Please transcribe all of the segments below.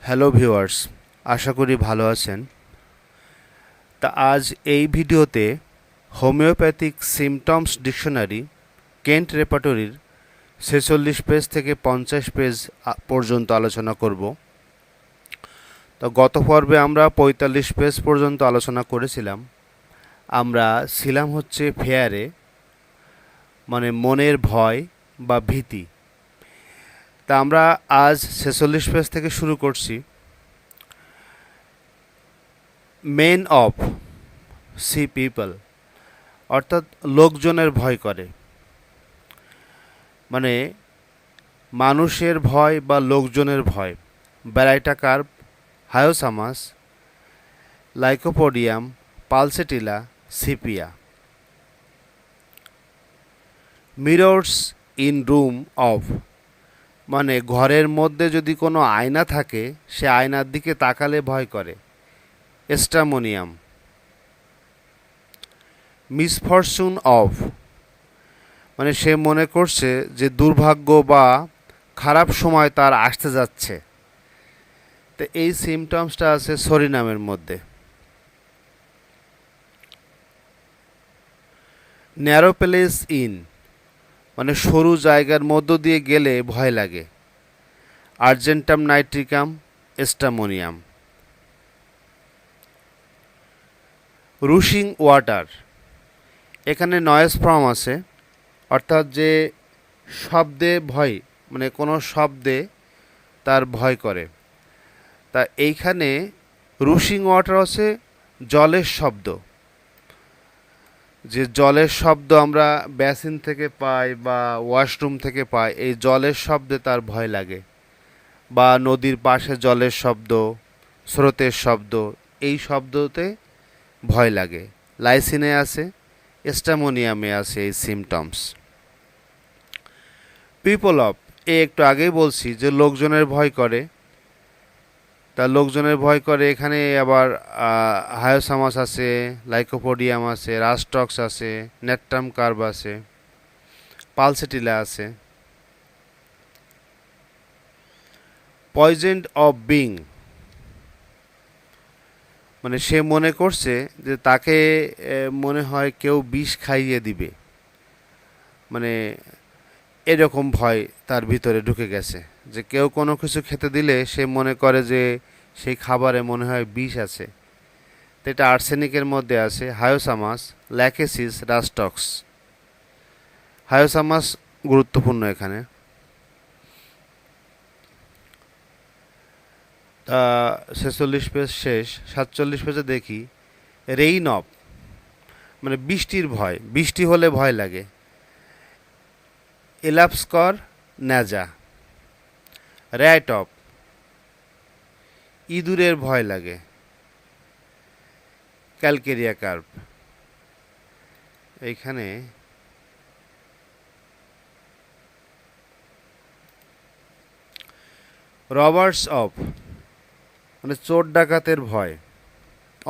Hello viewers, আশা করি ভালো আছেন। তা আজ এই ভিডিওতে হোমিওপ্যাথিক সিমটমস ডিকশনারি কেন্ট রেপার্টরির 46 পেজ থেকে 50 পেজ পর্যন্ত আলোচনা করব। তো গত পর্বে আমরা 45 পেজ পর্যন্ত আলোচনা করেছিলাম। আমরা ছিলাম হচ্ছে ফেয়ারে, মানে মনের ভয় বা ভীতি। তা আমরা আজ 46 পেজ থেকে শুরু করছি। মেন অফ সি পিপল, অর্থাৎ লোকজনের ভয় করে, মানে মানুষের ভয় বা লোকজনের ভয়। Baryta carb, hyoscyamus, lycopodium, pulsatilla, sepia. Mirrors in room of, মানে ঘরের মধ্যে যদি কোনো আয়না থাকে সে আয়নার দিকে তাকালে ভয় করে, এস্টামোনিয়াম। মিসফরচুন অফ, মানে সে মনে করছে যে দুর্ভাগ্য বা খারাপ সময় তার আসতে যাচ্ছে। তো এই সিমটমসটা আছে সরিনামের মধ্যে। ন্যারো প্লেস ইন, মানে সরু জায়গার মধ্য দিয়ে গেলে ভয় লাগে, আর্জেন্টাম নাইট্রিকাম, এস্টামোনিয়াম। রুশিং ওয়াটার, এখানে নয়েজ ফর্ম আছে, অর্থাৎ যে শব্দে ভয়, মানে কোনো শব্দে তার ভয় করে। তা এইখানে রুশিং ওয়াটার আছে জলের শব্দ, যে জলের শব্দ আমরা বেসিন থেকে পাই বা ওয়াশরুম থেকে পাই, এই জলের শব্দে তার ভয় লাগে, বা নদীর পাশে জলের শব্দ, স্রোতের শব্দ, এই শব্দতে ভয় লাগে। লাইসিনে আছে, এস্টামোনিয়ামে আছে এই সিমটমস। পিপল অফ, একটু আগেই বলছি যে লোকজনের ভয় করে। তা লোকজনের ভয় করে, এখানে আবার হায়োসামাস আছে, লাইকোপোডিয়াম আছে, রাস্টক্স আছে, নেট্রাম কার্ভ আছে, পালসেটিলা আছে। পয়জেন্ড অফ বিং, মানে সে মনে করছে যে তাকে মনে হয় কেউ বিষ খাইয়ে দিবে, মানে এরকম ভয় তার ভিতরে ঢুকে গেছে, যে কেউ কোনো কিছু খেতে দিলে সে মনে করে যে সেই খাবারে মনে হয় বিষ আছে। তো এটা আর্সেনিকের মধ্যে আছে। হায়োসামাস, ল্যাকেসিস, রাস্টক্স। হায়োসামাস গুরুত্বপূর্ণ এখানে। 46 পেজ শেষ, 47 পেজে দেখি রেইন অফ, মানে বৃষ্টির ভয়, বৃষ্টি হলে ভয় লাগে। এলাপস্কর, ন্যাজা। র্যাট অফ, ইঁদুরের ভয় লাগে, ক্যালকেরিয়া কার্ভ। এইখানে রবার্স অফ, মানে চোর ডাকাতের ভয়।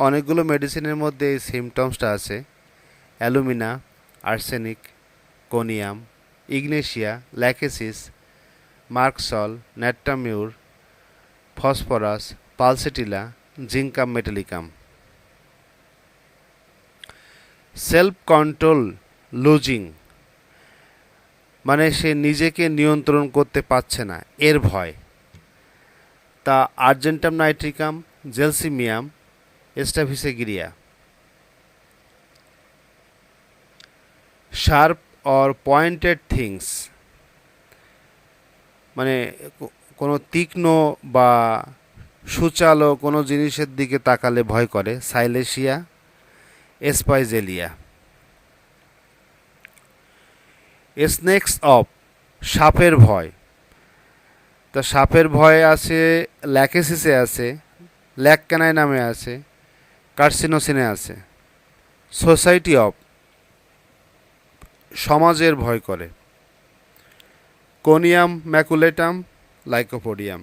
অনেকগুলো মেডিসিনের মধ্যে এই সিমটমসটা আছে। Alumina, arsenic, conium, ignatia, lachesis, merc sol, nat mur, phosphorus, pulsatilla, zincum metallicum. Self control losing, মানে সে নিজেকে নিয়ন্ত্রণ করতে পারছে না, এর ভয়। তা argentum nitricum, gelsemium, staphysagria. Sharp or pointed things, মানে কোনো তীক্ষ্ণ বা সুচালো কোনো জিনিসের দিকে তাকালে ভয় করে, সাইলেশিয়া, এসপাইজেলিয়া। স্নেকস অফ, সাপের ভয়। তা সাপের ভয় আছে, ল্যাকেসিসে আছে, ল্যাকক্যানাই নামে আছে, কার্সিনোসিনে আছে। সোসাইটি অফ, সমাজের ভয় করে, conium maculatum, lycopodium.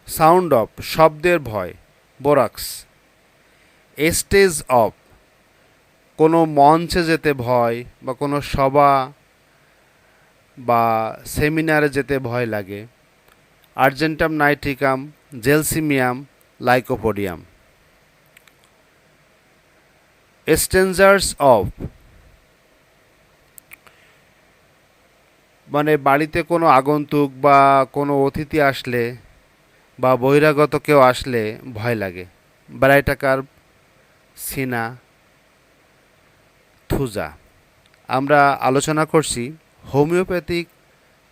Sound of, শব্দের ভয়, বোরাক্স। স্টেজ অফ, কোনো মঞ্চে যেতে ভয় বা কোনো সভা বা সেমিনারে যেতে ভয় লাগে, Argentum nitricum, gelsemium, lycopodium. Strangers of, মানে বাড়িতে কোনো আগন্তুক বা কোনো অতিথি আসলে বা বহিরাগত কেউ আসলে ভয় লাগে। ব্রাইটাকার্প, সিনা, থুজা। আমরা আলোচনা করছি homeopathic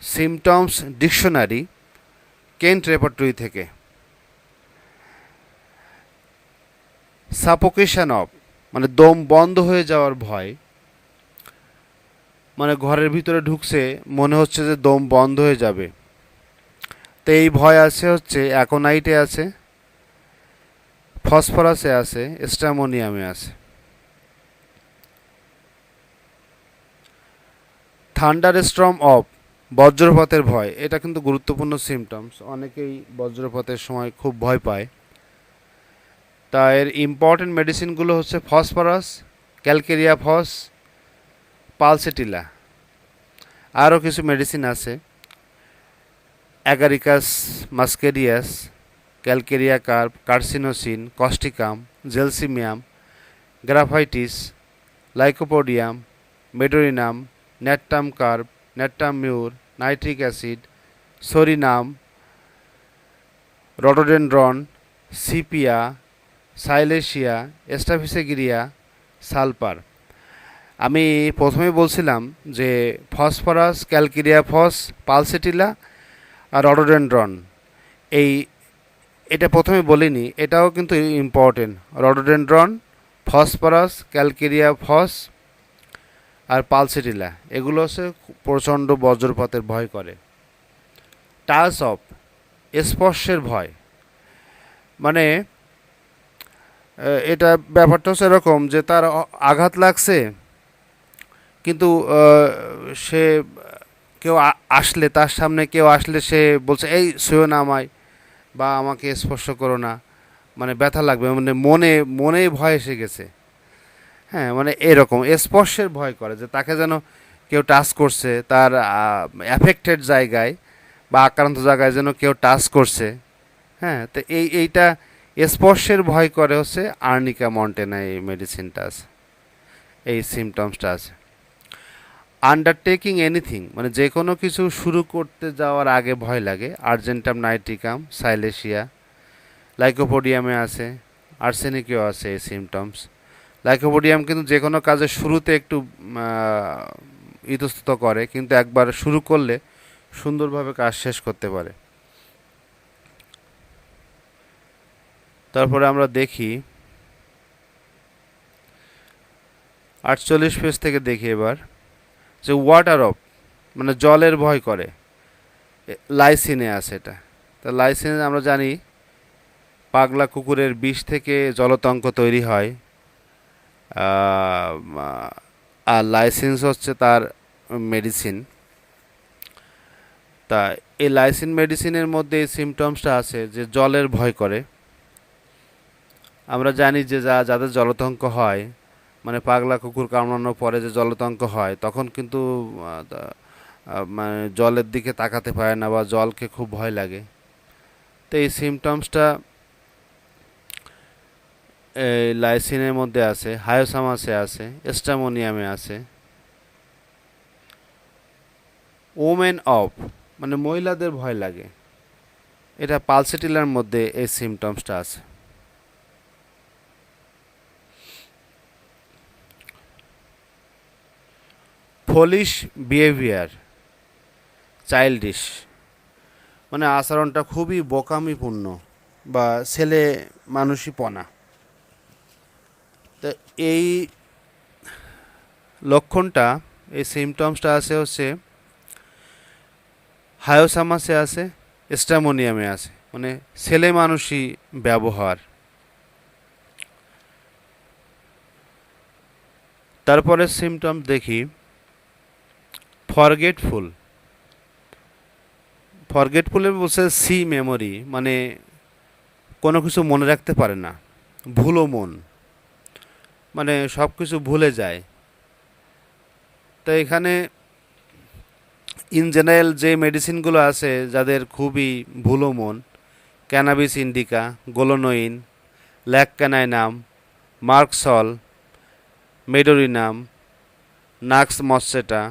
symptoms dictionary, Kent repertory থেকে। সাফোকেশন অফ, মানে দম বন্ধ হয়ে যাওয়ার ভয়, মানে ঘরের ভিতরে ঢুকছে মনে হচ্ছে যে দম বন্ধ হয়ে যাবে। তো এই ভয় আছে হচ্ছে অ্যাকোনাইটে আছে, ফসফরাসে আছে, স্ট্রামোনিয়ামে আছে। থান্ডার স্টর্ম অফ, বজ্রপাতের ভয়। এটা কিন্তু গুরুত্বপূর্ণ সিমটমস, অনেকেই বজ্রপাতের সময় খুব ভয় পায়। তা এর ইম্পর্টেন্ট মেডিসিনগুলো হচ্ছে ফসফরাস, ক্যালকেরিয়া ফস, পালসেটিলা। আরও কিছু মেডিসিন আছে, agaricus muscarius, calcarea carb, carcinosin, causticum, gelsemium, graphites, lycopodium, medorrhinum, natrum carb, natrum mur, nitric acid, psorinum, rhododendron, sepia, silicea, staphysagria, sulphur. আমি প্রথমে বলছিলাম যে ফসফরাস, ক্যালকেরিয়া ফস, পালসেটিলা আর rhododendron, এই এটা প্রথমে বলিনি, এটাও কিন্তু important. Rhododendron, phosphorus, calcarea phos আর পালসেটিলা, এগুলো হচ্ছে প্রচণ্ড বজ্রপাতের ভয় করে। টাচ অফ, স্পর্শের ভয়, মানে এটা ব্যাপারটা হচ্ছে এরকম যে তার আঘাত লাগছে, কিন্তু সে কেউ আসলে, তার সামনে কেউ আসলে সে বলছে এই ছুঁয়ো না আমায় বা আমাকে স্পর্শ করো না, মানে ব্যথা লাগবে, মানে মনেই ভয় এসে গেছে। হ্যাঁ, মানে এরকম স্পর্শের ভয় করে যে তাকে যেন কেউ টাচ করছে, তার অ্যাফেক্টেড জায়গায় বা আক্রান্ত জায়গায় যেন কেউ টাচ করছে। হ্যাঁ, তো এইটা স্পর্শের ভয় করে হচ্ছে আর্নিকা মন্টেনা, এই মেডিসিনটা আছে, এই সিমটমসটা আছে। আন্ডারটেকিং এনিথিং, মানে যে কোনো কিছু শুরু করতে যাওয়ার আগে ভয় লাগে, আর্জেন্টাম নাইট্রিকাম, সাইলেশিয়া, লাইকোপোডিয়ামে আছে, আর্সেনিকেও আছে এই সিমটমস। লাইকোপোডিয়াম কিন্তু যে কোনো কাজের শুরুতে একটু ইতস্তত করে, কিন্তু একবার শুরু করলে সুন্দরভাবে কাজ শেষ করতে পারে। তারপরে আমরা দেখি 48 পেজ থেকে দেখি এবার যে ওয়াটার অফ, মানে জলের ভয় করে, লাইসিনে আছে এটা। তা লাইসিনে আমরা জানি পাগলা কুকুরের বিষ থেকে জলতঙ্ক তৈরি হয়, আর লাইসিনস হচ্ছে তার মেডিসিন। তা এই লাইসিন মেডিসিনের মধ্যে এই সিমটমসটা আছে যে জলের ভয় করে। আমরা জানি যে যাদের জলতঙ্ক হয়, মানে পাগলা কুকুর কামড়ানোর পরে যে জলতঙ্ক হয়, তখন কিন্তু মানে জলের দিকে তাকাতে পারে না বা জলকে খুব ভয় লাগে। তো এই সিমটমসটা এই লাইসিনের মধ্যে আছে, হায়োসামাসে আছে, স্ট্রামোনিয়ামে আছে। ওমেন অফ, মানে মহিলাদের ভয় লাগে, এটা পালসেটিলার মধ্যে এই সিমটমসটা আছে। ফলিশ বিহেভিয়ার, চাইল্ডিশ, মানে আচরণটা খুবই বোকামিপূর্ণ বা ছেলে মানুষীপনা। তো এই লক্ষণটা, এই সিমটমসটা আছে হচ্ছে হায়োসামাসে আছে, স্ট্রামোনিয়ামে আছে, মানে ছেলে মানুষই ব্যবহার। তারপরে সিমটম দেখি ফরগেটফুল। ফরগেটফুলের বলছে সি মেমোরি, মানে কোনো কিছু মনে রাখতে পারে না, ভুলো মন, মানে সব কিছু ভুলে যায়। তো এখানে ইন জেনারেল যে মেডিসিনগুলো আছে যাদের খুবই ভুলো মন, ক্যানাবিস ইন্ডিকা, গোলোনোইন, ল্যাকক্যানাইনাম, মার্কসল, মেডোরিনাম, নাক্স মসসেটা,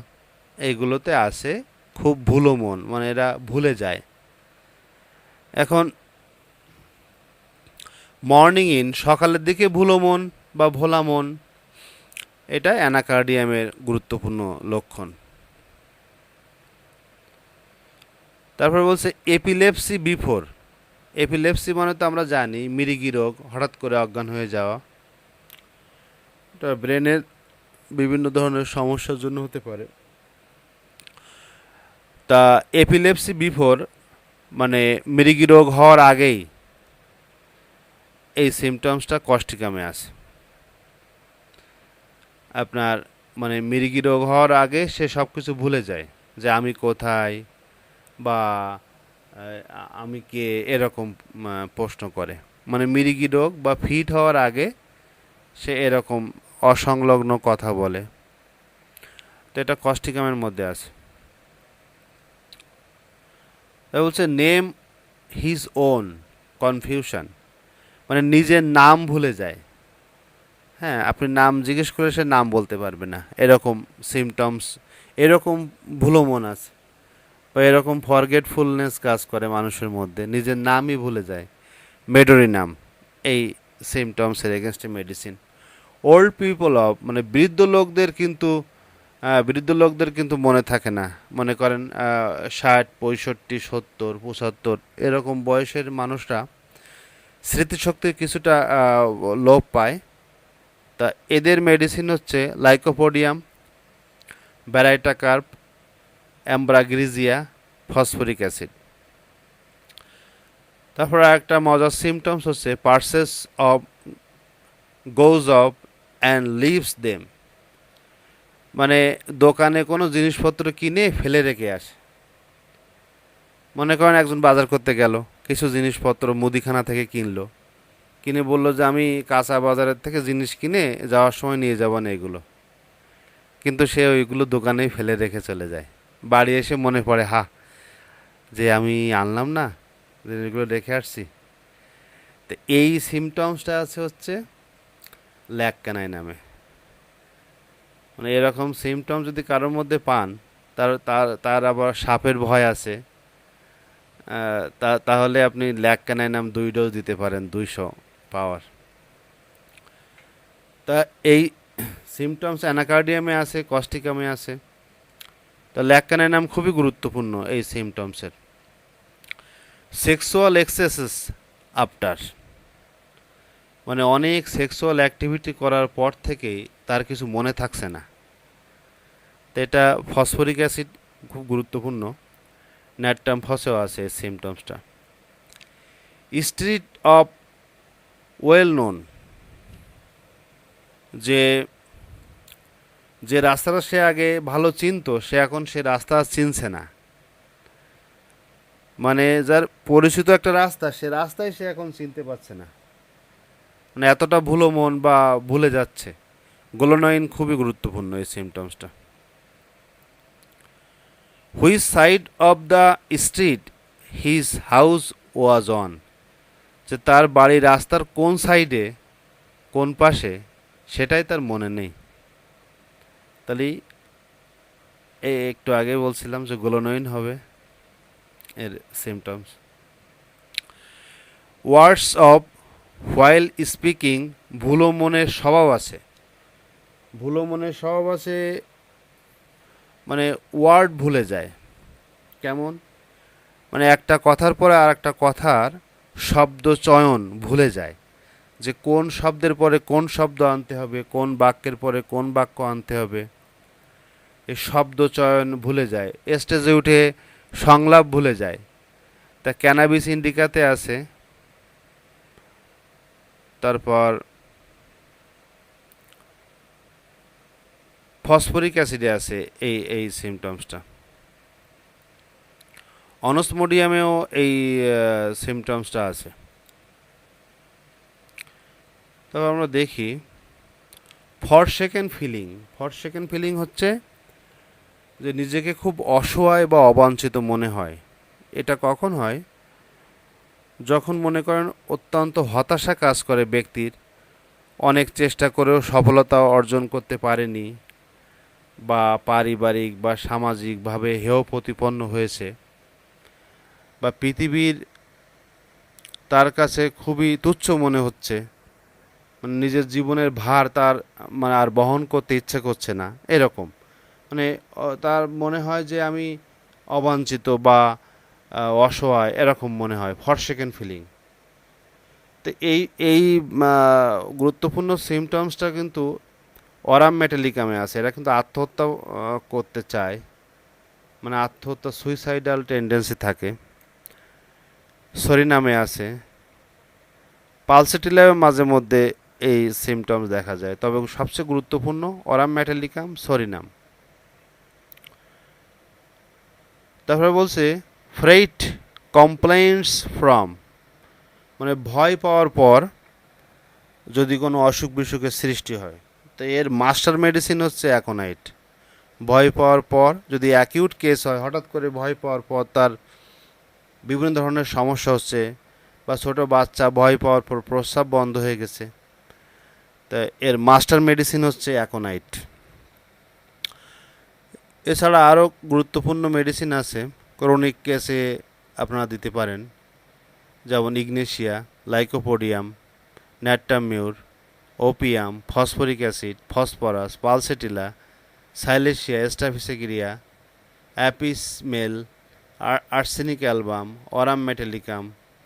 এইগুলোতে আছে খুব ভুলো মন, মানে এরা ভুলে যায়। এখন মর্নিং ইন, সকালের দিকে ভুলো মন বা ভোলা মন, এটা অ্যানাকার্ডিয়ামের গুরুত্বপূর্ণ লক্ষণ। তারপর বলছে এপিলেপসি বিফোর। এপিলেপসি মানে তো আমরা জানি মৃগী রোগ, হঠাৎ করে অজ্ঞান হয়ে যাওয়া। এটা ব্রেনের বিভিন্ন ধরনের সমস্যার জন্য হতে পারে। তা এপিলেপসি বিফোর মানে মৃগী রোগ হওয়ার আগেই এই সিমটমসটা কস্টিকামে আছে। আপনার মানে মৃগী রোগ হওয়ার আগে সে সব কিছু ভুলে যায়, যে আমি কোথায় বা আমি কে, এরকম প্রশ্ন করে। মানে মৃগী রোগ বা ফিট হওয়ার আগে সে এরকম অসংলগ্ন কথা বলে। তো এটা কস্টিকামের মধ্যে আছে। তা বলছে নেম হিজ ওন কনফিউশন, মানে নিজের নাম ভুলে যায়। হ্যাঁ, আপনি নাম জিজ্ঞেস করে সে নাম বলতে পারবে না, এরকম সিমটমস, এরকম ভুলো মন আছে বা এরকম ফরগেটফুলনেস কাজ করে মানুষের মধ্যে, নিজের নামই ভুলে যায়। মেডোরিনাম এই সিমটমসের এগেনস্টে মেডিসিন। ওল্ড পিপল অফ, মানে বৃদ্ধ লোকদের কিন্তু মনে থাকে না। মনে করেন 60, 65, 70, 75 এরকম বয়সের মানুষরা স্মৃতিশক্তির কিছুটা লোপ পায়। তা এদের মেডিসিন হচ্ছে lycopodium, baryta carb, ambra grisea, phosphoric acid. তারপর একটা মজার সিমটমস হচ্ছে purses of goes off and leaves them, মানে দোকানে কোনো জিনিসপত্র কিনে ফেলে রেখে আসে। মনে করেন একজন বাজার করতে গেল, কিছু জিনিসপত্র মুদিখানা থেকে কিনলো, কিনে বললো যে আমি কাঁচা বাজারের থেকে জিনিস কিনে যাওয়ার সময় নিয়ে যাব না এগুলো, কিন্তু সে ওইগুলো দোকানেই ফেলে রেখে চলে যায়। বাড়ি এসে মনে পড়ে, যে আমি আনলাম না, জিনিসগুলো রেখে আসছি। তো এই সিমটমসটা আছে হচ্ছে ল্যাকক্যানাইনামে। মানে এরকম সিমটম যদি কারোর মধ্যে পান, তার তার তার আবার সাপের ভয় আছে, তাহলে আপনি ল্যাকক্যানাইনাম 2 ডোজ দিতে পারেন, 200 পাওয়ার। তা এই সিমটমস অ্যানাকার্ডিয়ামে আছে, কস্টিকামে আছে। তো ল্যাকক্যানাইনাম খুবই গুরুত্বপূর্ণ এই সিমটমসের। সেক্সুয়াল এক্সেসেস আফটার, মানে অনেক সেক্সুয়াল অ্যাক্টিভিটি করার পর থেকেই তার কিছু মনে থাকছে না। তো এটা ফসফরিক অ্যাসিড খুব গুরুত্বপূর্ণ। ন্যাট্রাম ফসেও আছে এই সিমটমসটা। স্ট্রিট অফ ওয়েল নোন, যে যে রাস্তাটা সে আগে ভালো চিনতো, সে এখন সে রাস্তা চিনছে না। মানে যার পরিচিত একটা রাস্তা, সে রাস্তায় সে এখন চিনতে পারছে না, মানে এতটা ভুলো মন বা ভুলে যাচ্ছে। গোলোনাইন খুবই গুরুত্বপূর্ণ এই সিমটমসটা। Which side of the street his house was on, যে তার বাড়ির রাস্তার কোন সাইডে, কোন পাশে, সেটাই তার মনে নেই। তাহলে একটু আগে বলছিলাম যে গোলোনাইন হবে এর symptoms. Words of while speaking, ভুলো মনের স্বভাব আছে। ভুলো মনের স্বভাব আছে মানে ওয়ার্ড ভুলে যায়। কেমন? মানে একটা কথার পরে আর একটা কথার শব্দ চয়ন ভুলে যায়, যে কোন শব্দের পরে কোন শব্দ আনতে হবে, কোন বাক্যের পরে কোন বাক্য আনতে হবে, এই শব্দ চয়ন ভুলে যায়। স্টেজে উঠে সংলাপ ভুলে যায়। তা ক্যানাবিস ইন্ডিকাতে আছে। তারপর ফসফরিক অ্যাসিডে আছে এই সিমটমসটা। অনসমোডিয়ামেও এই সিমটমসটা আছে। তবে আমরা দেখি ফরসেকেন ফিলিং। ফরসেকেন ফিলিং হচ্ছে যে নিজেকে খুব অসহায় বা অবাঞ্ছিত মনে হয়। এটা কখন হয়? যখন মনে করেন অত্যন্ত হতাশা কাজ করে ব্যক্তির, অনেক চেষ্টা করেও সফলতা অর্জন করতে পারেনি, বা পারিবারিক বা সামাজিকভাবে হেয় প্রতিপন্ন হয়েছে, বা পৃথিবীর তার কাছে খুবই তুচ্ছ মনে হচ্ছে, মানে নিজের জীবনের ভার তার মানে আর বহন করতে ইচ্ছে করছে না, এরকম মানে তার মনে হয় যে আমি অবাঞ্ছিত বা অসহায়, এরকম মনে হয়, ফরসেকেন ফিলিং। তো এই গুরুত্বপূর্ণ সিমটমসটা কিন্তু অরাম মেটালিকামে আছে। এরা কিন্তু আত্মহত্যা করতে চায়, মানে আত্মহত্যা, সুইসাইডাল টেন্ডেন্সি থাকে। সরিনামে আছে। পালসেটিলামে মাঝে মধ্যে এই সিমটমস দেখা যায়, তবে সবচেয়ে গুরুত্বপূর্ণ অরাম মেটালিকাম, সরিনাম। তারপরে বলছে ফ্রেইট কমপ্লেইন্টস ফ্রম, মানে ভয় পাওয়ার পর যদি কোনো অসুখ বিসুখের সৃষ্টি হয়, তো এর মাস্টার মেডিসিন হচ্ছে অ্যাকোনাইট। ভয় পাওয়ার পর যদি অ্যাকিউট কেস হয়, হঠাৎ করে ভয় পাওয়ার পর তার বিভিন্ন ধরনের সমস্যা হচ্ছে, বা ছোট বাচ্চা ভয় পাওয়ার পর প্রস্রাব বন্ধ হয়ে গেছে, তা এর মাস্টার মেডিসিন হচ্ছে অ্যাকোনাইট। এছাড়া আরও গুরুত্বপূর্ণ মেডিসিন আছে, ক্রনিক কেসে আপনারা দিতে পারেন, যেমন ignatia, lycopodium, nat mur, opium, phosphoric acid, phosphorus, pulsatilla, silicea, staphysagria, apis mel, arsenic album, aurum metallicum,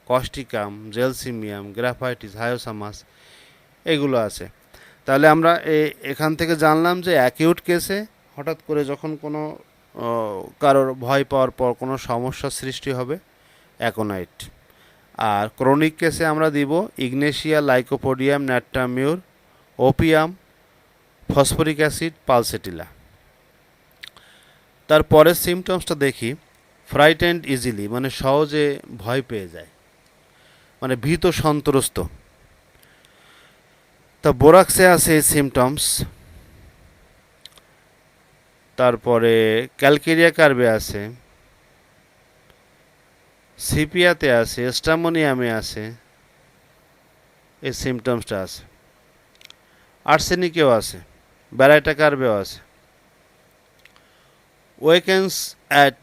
causticum, gelsemium, graphites, hyoscyamus, এগুলো আছে। তাহলে আমরা এখান থেকে জানলাম যে অ্যাকিউট কেসে হঠাৎ করে যখন কোনো কারোর ভয় পাওয়ার পর কোনো সমস্যার সৃষ্টি হবে, অ্যাকোনাইট। আর ক্রনিক কেসে আমরা দিব ignatia, lycopodium, nat mur, opium, phosphoric acid, pulsatilla. তারপরের সিমটমসটা দেখি, ফ্রাইটেন্ড ইজিলি, মানে সহজে ভয় পেয়ে যায়, মানে ভীত সন্ত্রস্ত। তা বোরাক্সে আছে এই সিমটমস। তারপরে ক্যালকেরিয়া কার্বে আছে, সিপিয়াতে আছে, স্টামোনিয়ামে আছে, এই সিমটমসটা আছে। আর্সেনিকেও আছে, ব্যারাইটা কার্বেও আছে। ওয়েকেন্স অ্যাট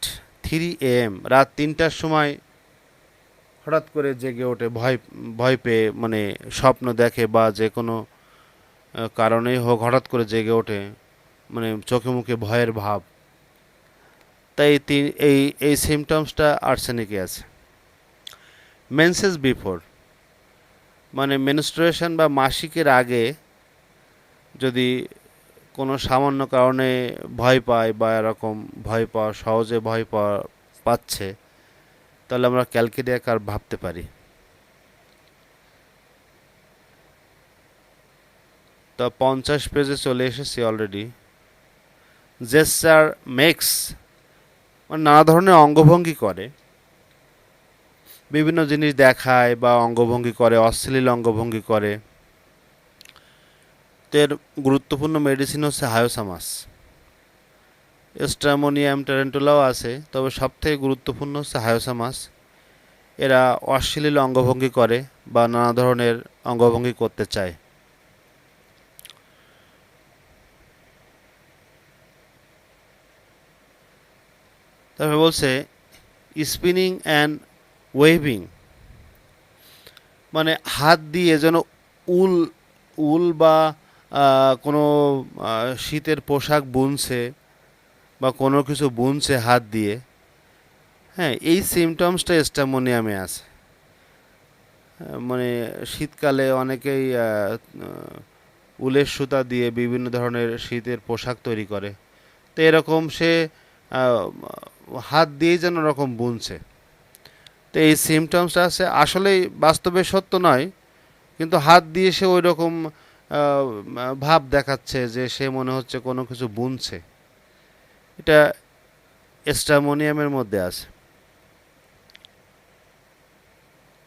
3 AM, রাত 3টার সময় হঠাৎ করে জেগে ওঠে, ভয় ভয় পেয়ে, মানে স্বপ্ন দেখে বা যে কোনো কারণেই হোক হঠাৎ করে জেগে ওঠে, মানে চোখে মুখে ভয়ের ভাব। তাই এই সিমটমসটা আর্সেনিকে আছে। মেন্সেস বিফোর, মানে মেনস্ট্রুয়েশন বা মাসিকের আগে যদি কোনো সামান্য কারণে ভয় পায়, বা এরকম ভয় পাওয়া, সহজে ভয় পাওয়া পাচ্ছে, তাহলে আমরা ক্যালকেরিয়া কার্ভ ভাবতে পারি। তো 50 পেজে চলে এসেছি অলরেডি। জেস্চার মেক্স, মানে নানা ধরনের অঙ্গভঙ্গি করে, বিভিন্ন জিনিস দেখায় বা অঙ্গভঙ্গি করে, অশ্লীল অঙ্গভঙ্গি করে। এর গুরুত্বপূর্ণ মেডিসিন হচ্ছে হায়োসামাস। স্ট্রামোনিয়াম, ট্যারেন্টুলাও আছে, তবে সবথেকে গুরুত্বপূর্ণ হচ্ছে হায়োসামাস। এরা অশ্লীল অঙ্গভঙ্গি করে বা নানা ধরনের অঙ্গভঙ্গি করতে চায়। তবে বলছে স্পিনিং অ্যান্ড ওয়েভিং, মানে হাত দিয়ে যেন উল উল বা কোনো শীতের পোশাক বুনছে বা কোনো কিছু বুনছে হাত দিয়ে। হ্যাঁ, এই সিমটমসটা স্টামোনিয়ামে আছে। মানে শীতকালে অনেকেই উলের সুতা দিয়ে বিভিন্ন ধরনের শীতের পোশাক তৈরি করে, তো এরকম সে হাত দিয়েই যেন ওরকম বুনছে। তো এই সিমটমসটা আছে, আসলেই বাস্তবে সত্য নয়, কিন্তু হাত দিয়ে সে ওই রকম ভাব দেখাচ্ছে যে সে মনে হচ্ছে কোনো কিছু বুনছে। এটা স্টামোনিয়ামের মধ্যে আছে।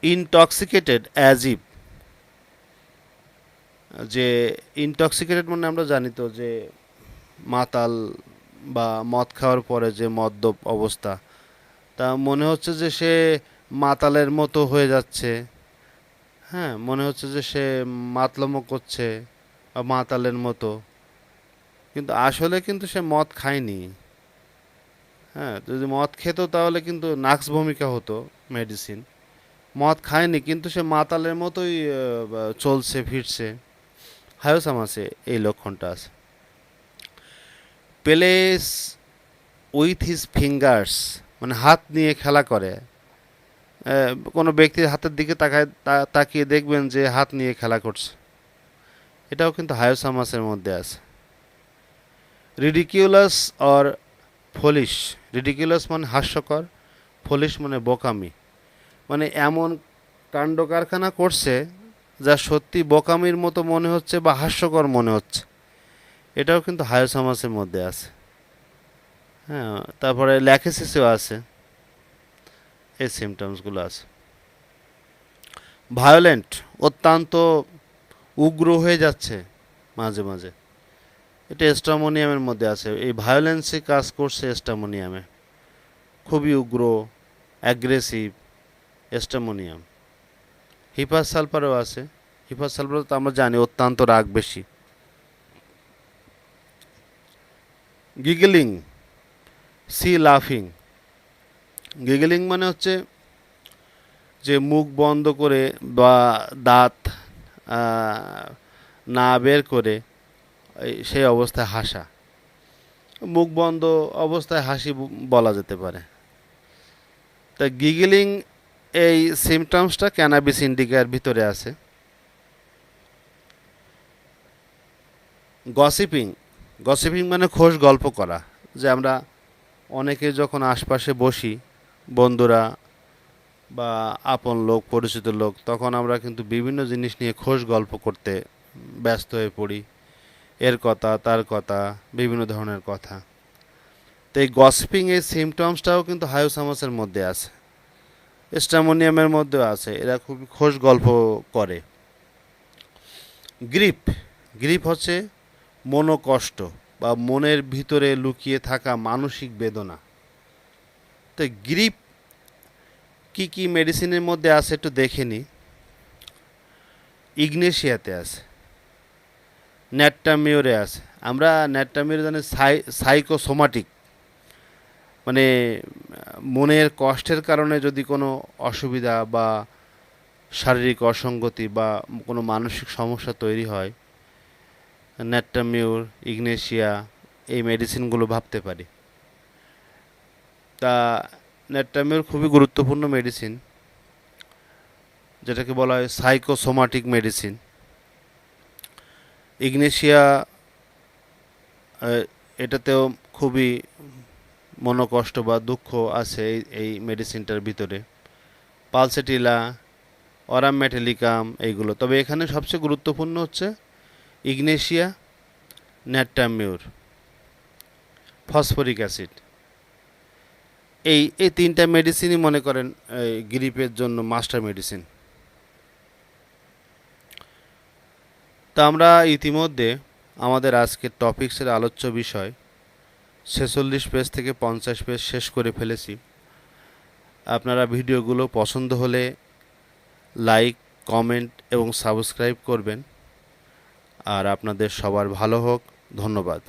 ইনটক্সিকেটেড অ্যাজ ইফ, যে ইনটক্সিকেটেড মানে আমরা জানি তো যে মাতাল বা মদ খাওয়ার পরে যে মদ্যপ অবস্থা, তা মনে হচ্ছে যে সে মাতালের মতো হয়ে যাচ্ছে। হ্যাঁ, মনে হচ্ছে যে সে মাতলামো করছে বা মাতালের মতো, কিন্তু আসলে কিন্তু সে মদ খায়নি। হ্যাঁ, যদি মদ খেত তাহলে কিন্তু নাক্স ভূমিকা হতো মেডিসিন। মদ খায়নি কিন্তু সে মাতালের মতোই চলছে ফিরছে। হায়োসামাসে এই লক্ষণটা আছে। প্লেস উইথ হিজ ফিঙ্গার্স, মানে হাত নিয়ে খেলা করে। কোনো ব্যক্তির হাতের দিকে তাকিয়ে দেখবেন যে হাত নিয়ে খেলা করছে, এটাও কিন্তু হায়োসামাসের মধ্যে আছে। রিডিকিউলাস অর ফলিশ, রিডিকিউলাস মানে হাস্যকর, ফলিশ মানে বোকামি, মানে এমন কাণ্ড কারখানা করছে যা সত্যি বোকামির মতো মনে হচ্ছে বা হাস্যকর মনে হচ্ছে, এটাও কিন্তু হায়োসামাসের মধ্যে আছে। হ্যাঁ, তারপরে ল্যাকেসিসেও আছে, এই সিমটমসগুলো আছে। ভায়োলেন্ট, অত্যন্ত উগ্র হয়ে যাচ্ছে মাঝে মাঝে, এটা এস্টামোনিয়ামের মধ্যে আছে। এই ভায়োলেন্সই কাজ করছে এস্টামোনিয়ামে, খুবই উগ্র, অ্যাগ্রেসিভ, এস্টামোনিয়াম। হিপাস সালফারও আছে। হিপাস সালফার তো আমরা জানি অত্যন্ত রাগ বেশি। গিগলিং, সি লাফিং, গিগলিং মানে হচ্ছে যে মুখ বন্ধ করে বা দাঁত না বের করে সেই অবস্থায় হাসা, মুখ বন্ধ অবস্থায় হাসি বলা যেতে পারে। তা গিগলিং এই সিমটমসটা ক্যানাবিস ইন্ডিকার ভিতরে আছে। গসিপিং, গসিপিং মানে খোশ গল্প করা, যে আমরা অনেকে যখন আশপাশে বসি, বন্ধুরা বা আপন লোক পরিচিত লোক, তখন আমরা কিন্তু বিভিন্ন জিনিস নিয়ে খোশ গল্প করতে ব্যস্ত হয়ে পড়ি, এর কথা তার কথা, বিভিন্ন ধরনের কথা। তো এই গসিপিং এই সিমটমসটাও কিন্তু হায়োসামাসের মধ্যে আছে, স্টামোনিয়ামের মধ্যেও আছে, এরা খুব খোশ গল্প করে। গ্রিপ, গ্রিপ হচ্ছে মনোকষ্ট বা মনের ভিতরে লুকিয়ে থাকা মানসিক বেদনা। তো গ্রিপ কি কি মেডিসিনের মধ্যে আছে একটু দেখে নিই। ইগনেশিয়াতে আছে, ন্যাট্টামিওরে আছে। আমরা ন্যাট্টামিওরে জানি সাইকোসোমাটিক, মানে মনের কষ্টের কারণে যদি কোনো অসুবিধা বা শারীরিক অসঙ্গতি বা কোনো মানসিক সমস্যা তৈরি হয়, ন্যাট্টামিউর, ইগনেশিয়া এই মেডিসিনগুলো ভাবতে পারি। তা ন্যাট্টামিউর খুবই গুরুত্বপূর্ণ মেডিসিন, যেটাকে বলা হয় সাইকোসোমাটিক মেডিসিন। ইগনেশিয়া এটাতেও খুবই মনোকষ্ট বা দুঃখ আছে এই মেডিসিনটার ভিতরে। পালসেটিলা, অরাম মেটেলিকাম এইগুলো। তবে এখানে সবচেয়ে গুরুত্বপূর্ণ হচ্ছে ইগনেশিয়া, ন্যাট্টামিউর, ফসফরিক অ্যাসিড। এই তিনটা মেডিসিনই মনে করেন গ্রিপের জন্য মাস্টার মেডিসিন। তা আমরা ইতিমধ্যে আমাদের আজকের টপিক্সের আলোচ্য বিষয় 46 পেজ থেকে 50 পেজ শেষ করে ফেলেছি। আপনারা ভিডিওগুলো পছন্দ হলে লাইক, কমেন্ট এবং সাবস্ক্রাইব করবেন। আর আপনাদের সবার ভালো হোক। ধন্যবাদ।